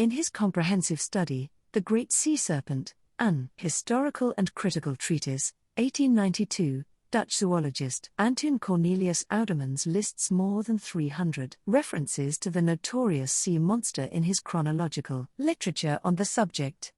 In his comprehensive study, The Great Sea Serpent, An Historical and Critical Treatise, 1892, Dutch zoologist Antoon Cornelius Oudemans lists more than 300 references to the notorious sea monster in his chronological literature on the subject.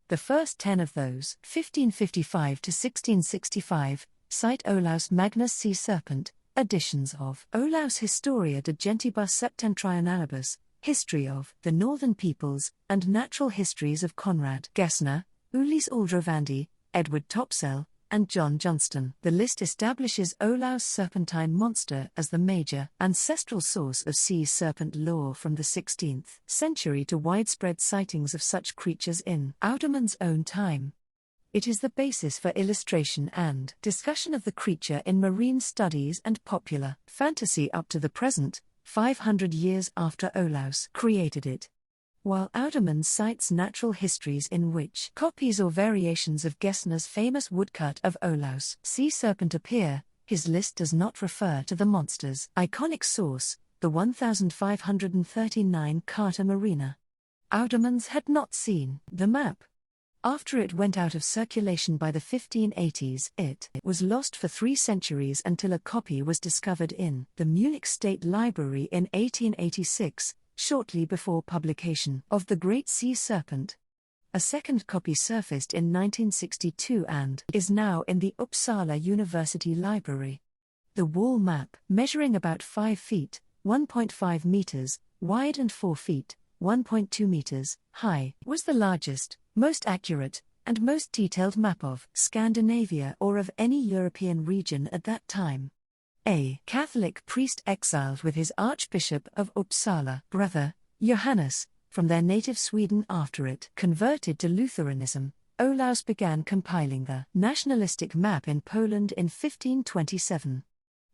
The first 10 of those, 1555 to 1665, cite Olaus Magnus Sea Serpent, editions of Olaus Historia de Gentibus Septentrionalibus, History of the Northern Peoples, and Natural Histories of Conrad Gessner, Ulysse Aldrovandi, Edward Topsell, and John Johnston. The list establishes Olaus serpentine monster as the major ancestral source of sea serpent lore from the 16th century to widespread sightings of such creatures in Oudemans' own time. It is the basis for illustration and discussion of the creature in marine studies and popular fantasy up to the present, 500 years after Olaus created it. While Oudemans cites natural histories in which copies or variations of Gessner's famous woodcut of Olaus sea serpent appear, his list does not refer to the monster's iconic source, the 1539 Carta Marina. Oudemans had not seen the map. After it went out of circulation by the 1580s, it was lost for 3 centuries until a copy was discovered in the Munich State Library in 1886, shortly before publication of The Great Sea Serpent. A second copy surfaced in 1962 and is now in the Uppsala University Library. The wall map, measuring about 5 feet, 1.5 meters, wide and 4 feet, 1.2 meters, high, was the largest, most accurate, and most detailed map of Scandinavia or of any European region at that time. A Catholic priest exiled with his Archbishop of Uppsala, brother, Johannes, from their native Sweden after it converted to Lutheranism, Olaus began compiling the nationalistic map in Poland in 1527.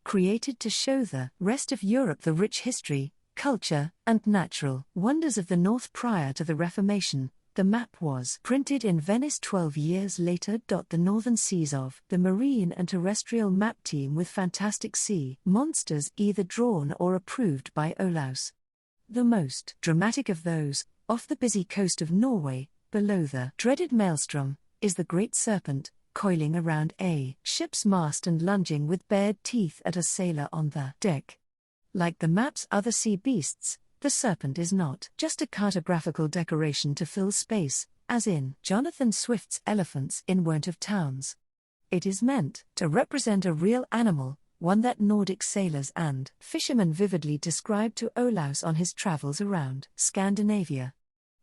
Created to show the rest of Europe the rich history, culture, and natural wonders of the North prior to the Reformation, the map was printed in Venice 12 years later. The northern seas of the marine and terrestrial map team with fantastic sea monsters either drawn or approved by Olaus. The most dramatic of those, off the busy coast of Norway, below the dreaded maelstrom, is the Great Serpent, coiling around a ship's mast and lunging with bared teeth at a sailor on the deck. Like the map's other sea beasts, the serpent is not just a cartographical decoration to fill space, as in Jonathan Swift's Elephants in Wont of Towns. It is meant to represent a real animal, one that Nordic sailors and fishermen vividly described to Olaus on his travels around Scandinavia.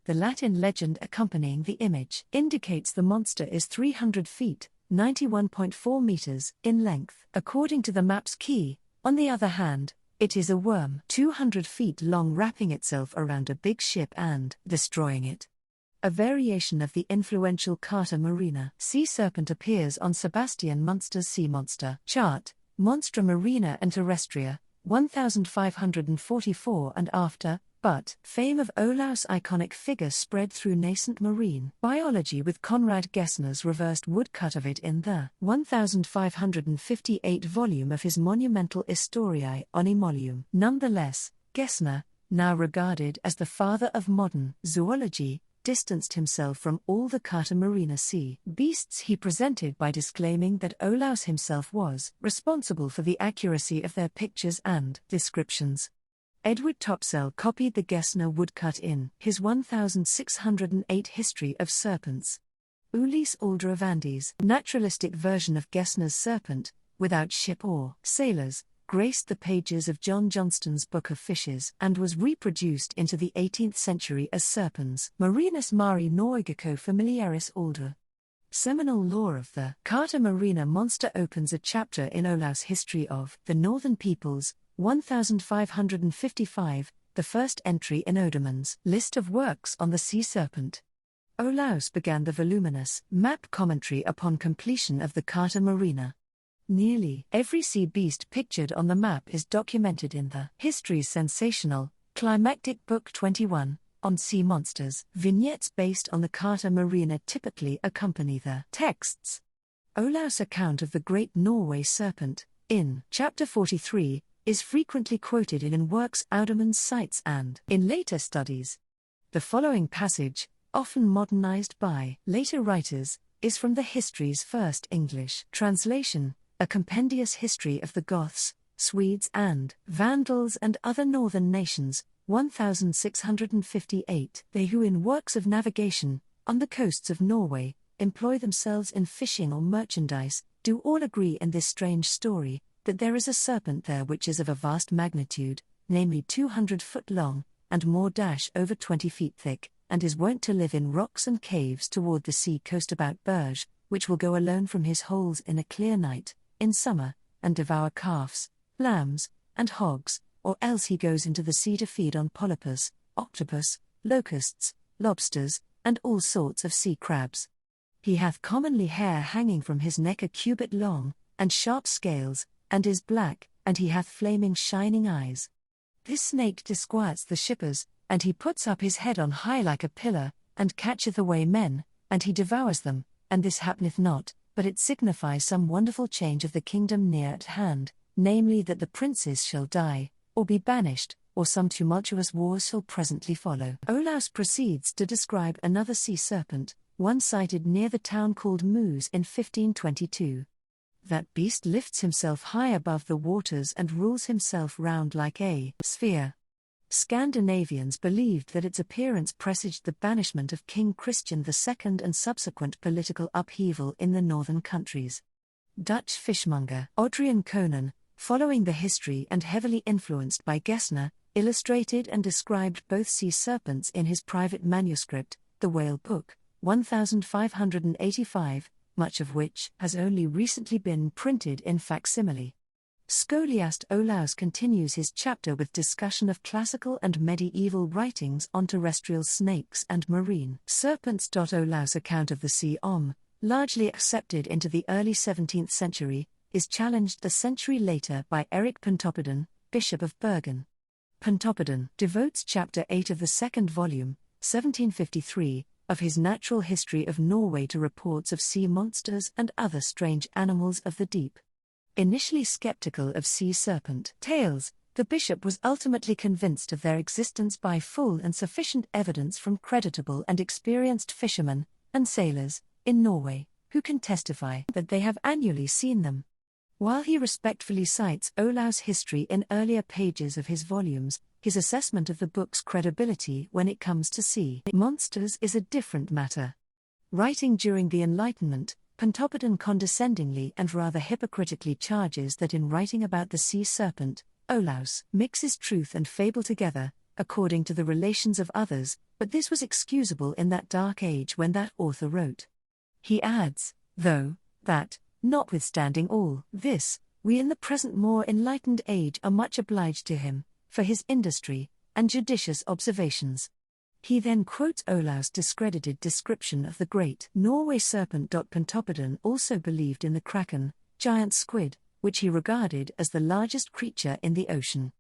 The Latin legend accompanying the image indicates the monster is 300 feet, 91.4 meters, in length. According to the map's key, on the other hand, it is a worm 200 feet long wrapping itself around a big ship and destroying it. A variation of the influential Carta Marina sea serpent appears on Sebastian Munster's sea monster chart, Monstra Marina and Terrestria, 1544 and after, but fame of Olaus' iconic figure spread through nascent marine biology with Conrad Gessner's reversed woodcut of it in the 1558 volume of his monumental Historiae Animalium. Nonetheless, Gessner, now regarded as the father of modern zoology, distanced himself from all the Carta Marina sea beasts he presented by disclaiming that Olaus himself was responsible for the accuracy of their pictures and descriptions. Edward Topsell copied the Gessner woodcut in his 1608 History of Serpents. Ulysse Aldrovandi's naturalistic version of Gessner's serpent, without ship or sailors, graced the pages of John Johnston's Book of Fishes and was reproduced into the 18th century as Serpens Marinus Mari Norwegico Familiaris Aldra. Seminal lore of the Carta Marina monster opens a chapter in Olaus' History of the Northern Peoples, 1555, the first entry in Oudemans' list of works on the sea serpent. Olaus began the voluminous map commentary upon completion of the Carta Marina. Nearly every sea beast pictured on the map is documented in the History's sensational, climactic Book 21, on sea monsters. Vignettes based on the Carta Marina typically accompany the texts. Olaus' account of the Great Norway Serpent, in Chapter 43, is frequently quoted in works Oudemans cites and in later studies. The following passage, often modernized by later writers, is from the History's first English translation, a compendious history of the Goths, Swedes and Vandals and other northern nations, 1658. They who in works of navigation, on the coasts of Norway, employ themselves in fishing or merchandise, do all agree in this strange story, that there is a serpent there which is of a vast magnitude, namely 200 foot long, and more over 20 feet thick, and is wont to live in rocks and caves toward the sea coast about Berge, which will go alone from his holes in a clear night, in summer, and devour calves, lambs, and hogs, or else he goes into the sea to feed on polypus, octopus, locusts, lobsters, and all sorts of sea crabs. He hath commonly hair hanging from his neck a cubit long, and sharp scales, and is black, and he hath flaming shining eyes. This snake disquiets the shippers, and he puts up his head on high like a pillar, and catcheth away men, and he devours them, and this happeneth not, but it signifies some wonderful change of the kingdom near at hand, namely that the princes shall die, or be banished, or some tumultuous wars shall presently follow. Olaus proceeds to describe another sea serpent, one sighted near the town called Moose in 1522. That beast lifts himself high above the waters and rules himself round like a sphere. Scandinavians believed that its appearance presaged the banishment of King Christian II and subsequent political upheaval in the northern countries. Dutch fishmonger Adrian Conan, following the history and heavily influenced by Gesner, illustrated and described both sea serpents in his private manuscript, the Whale Book, 1585, much of which has only recently been printed in facsimile. Scholiast Olaus continues his chapter with discussion of classical and medieval writings on terrestrial snakes and marine serpents. Olaus' account of the sea largely accepted into the early 17th century, is challenged a century later by Eric Pontoppidan, Bishop of Bergen. Pontoppidan devotes chapter 8 of the second volume, 1753, of his Natural History of Norway to reports of sea monsters and other strange animals of the deep. Initially skeptical of sea serpent tales, the bishop was ultimately convinced of their existence by full and sufficient evidence from creditable and experienced fishermen and sailors in Norway, who can testify that they have annually seen them. While he respectfully cites Olaus' history in earlier pages of his volumes, his assessment of the book's credibility when it comes to sea monsters is a different matter. Writing during the Enlightenment, Pontoppidan condescendingly and rather hypocritically charges that in writing about the sea serpent, Olaus mixes truth and fable together, according to the relations of others, but this was excusable in that dark age when that author wrote. He adds, though, that, notwithstanding all this, we in the present more enlightened age are much obliged to him, for his industry and judicious observations. He then quotes Olaus' discredited description of the great Norway serpent. Pontoppidan also believed in the kraken, giant squid, which he regarded as the largest creature in the ocean.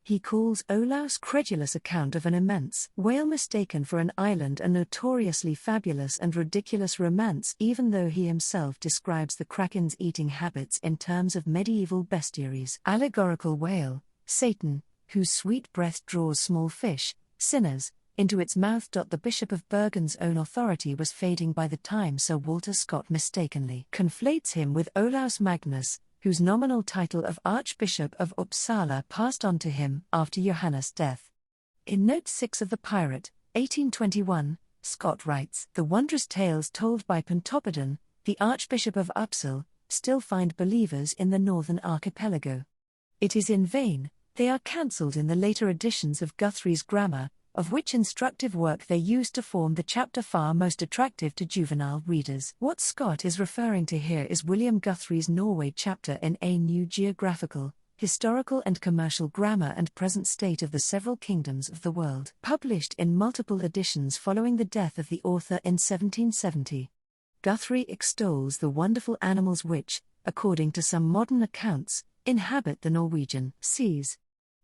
He calls Olaus' credulous account of an immense whale mistaken for an island a notoriously fabulous and ridiculous romance, even though he himself describes the kraken's eating habits in terms of medieval bestiaries. Allegorical whale, Satan, whose sweet breath draws small fish, sinners, into its mouth. The Bishop of Bergen's own authority was fading by the time Sir Walter Scott mistakenly conflates him with Olaus Magnus, whose nominal title of Archbishop of Uppsala passed on to him after Johannes' death. In Note 6 of The Pirate, 1821, Scott writes, "The wondrous tales told by Pontoppidan, the Archbishop of Uppsala, still find believers in the northern archipelago. It is in vain, they are cancelled in the later editions of Guthrie's Grammar, of which instructive work they used to form the chapter far most attractive to juvenile readers." What Scott is referring to here is William Guthrie's Norway chapter in A New Geographical, Historical and Commercial Grammar and Present State of the Several Kingdoms of the World, published in multiple editions following the death of the author in 1770. Guthrie extols the wonderful animals which, according to some modern accounts, inhabit the Norwegian seas.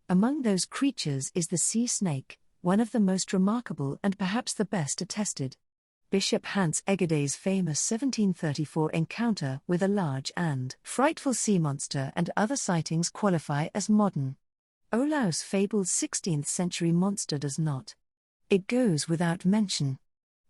Among those creatures is the sea snake, one of the most remarkable and perhaps the best attested. Bishop Hans Egedé's famous 1734 encounter with a large and frightful sea monster and other sightings qualify as modern. Olaus' fabled 16th-century monster does not. It goes without mention.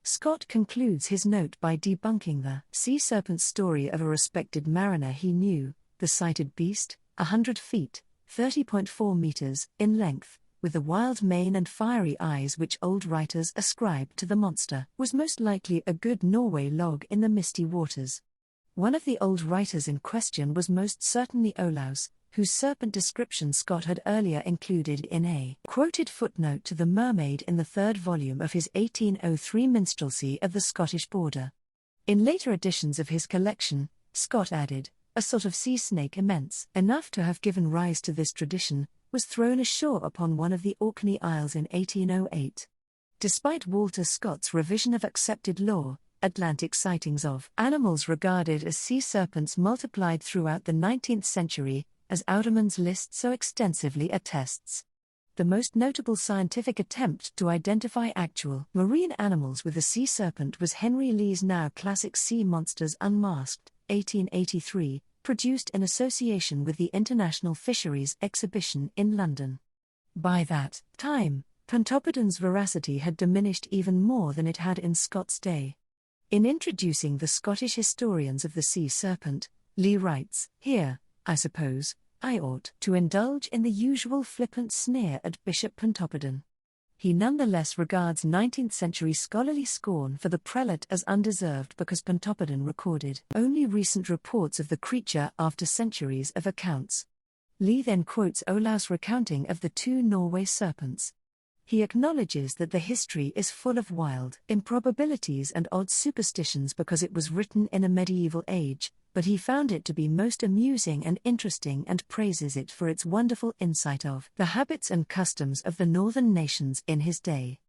Scott concludes his note by debunking the sea serpent story of a respected mariner he knew. The sighted beast, 100 feet, 30.4 meters, in length, with the wild mane and fiery eyes which old writers ascribed to the monster, was most likely a good Norway log in the misty waters. One of the old writers in question was most certainly Olaus, whose serpent description Scott had earlier included in a quoted footnote to the Mermaid in the third volume of his 1803 minstrelsy of the Scottish border. In later editions of his collection, Scott added, "A sort of sea snake immense enough to have given rise to this tradition, was thrown ashore upon one of the Orkney Isles in 1808. Despite Walter Scott's revision of accepted law, Atlantic sightings of animals regarded as sea serpents multiplied throughout the 19th century, as Audemann's list so extensively attests. The most notable scientific attempt to identify actual marine animals with a sea serpent was Henry Lee's now classic Sea Monsters Unmasked, 1883, produced in association with the International Fisheries Exhibition in London. By that time, Pontoppidan's veracity had diminished even more than it had in Scott's day. In introducing the Scottish historians of the sea serpent, Lee writes, "Here, I suppose, I ought to indulge in the usual flippant sneer at Bishop Pontoppidan. He nonetheless regards 19th-century scholarly scorn for the prelate as undeserved because Pontoppidan recorded only recent reports of the creature after centuries of accounts." Lee then quotes Olaus' recounting of the two Norway serpents. He acknowledges that the history is full of wild improbabilities and odd superstitions because it was written in a medieval age, but he found it to be most amusing and interesting and praises it for its wonderful insight of the habits and customs of the northern nations in his day.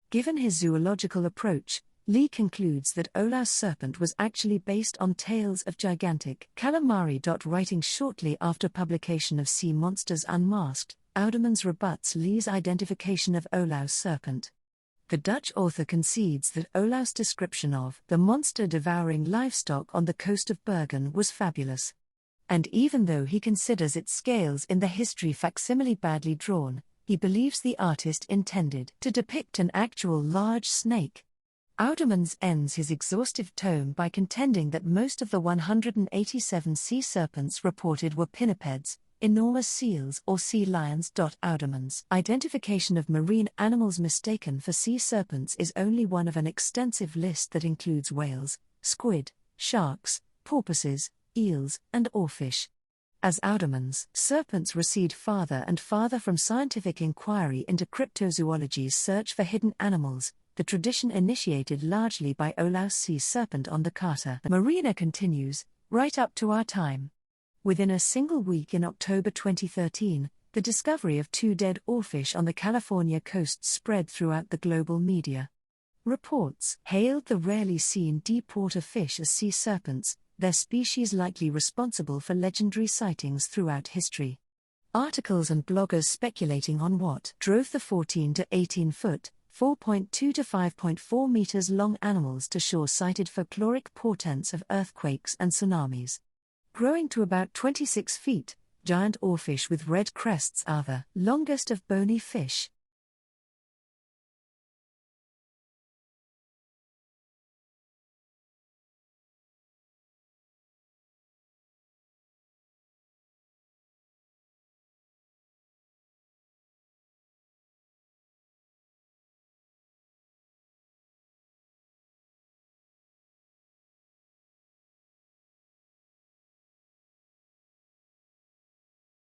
Given his zoological approach, Lee concludes that Olaus' serpent was actually based on tales of gigantic calamari. Writing shortly after publication of Sea Monsters Unmasked, Audemann's rebuts Lee's identification of Olaus' serpent. The Dutch author concedes that Olaus' description of the monster devouring livestock on the coast of Bergen was fabulous. And even though he considers its scales in the history facsimile badly drawn, he believes the artist intended to depict an actual large snake. Audemans ends his exhaustive tome by contending that most of the 187 sea serpents reported were pinnipeds, enormous seals or sea lions. Audemans' identification of marine animals mistaken for sea serpents is only one of an extensive list that includes whales, squid, sharks, porpoises, eels, and oarfish. As Audemans' serpents recede farther and farther from scientific inquiry into cryptozoology's search for hidden animals, the tradition initiated largely by Olaus' sea serpent on the Carta Marina continues, right up to our time. Within a single week in October 2013, the discovery of two dead oarfish on the California coast spread throughout the global media. Reports hailed the rarely seen deep-water fish as sea serpents, their species likely responsible for legendary sightings throughout history. Articles and bloggers speculating on what drove the 14 to 18-foot, 4.2 to 5.4 meters long animals to shore cited folkloric portents of earthquakes and tsunamis. Growing to about 26 feet, giant oarfish with red crests are the longest of bony fish.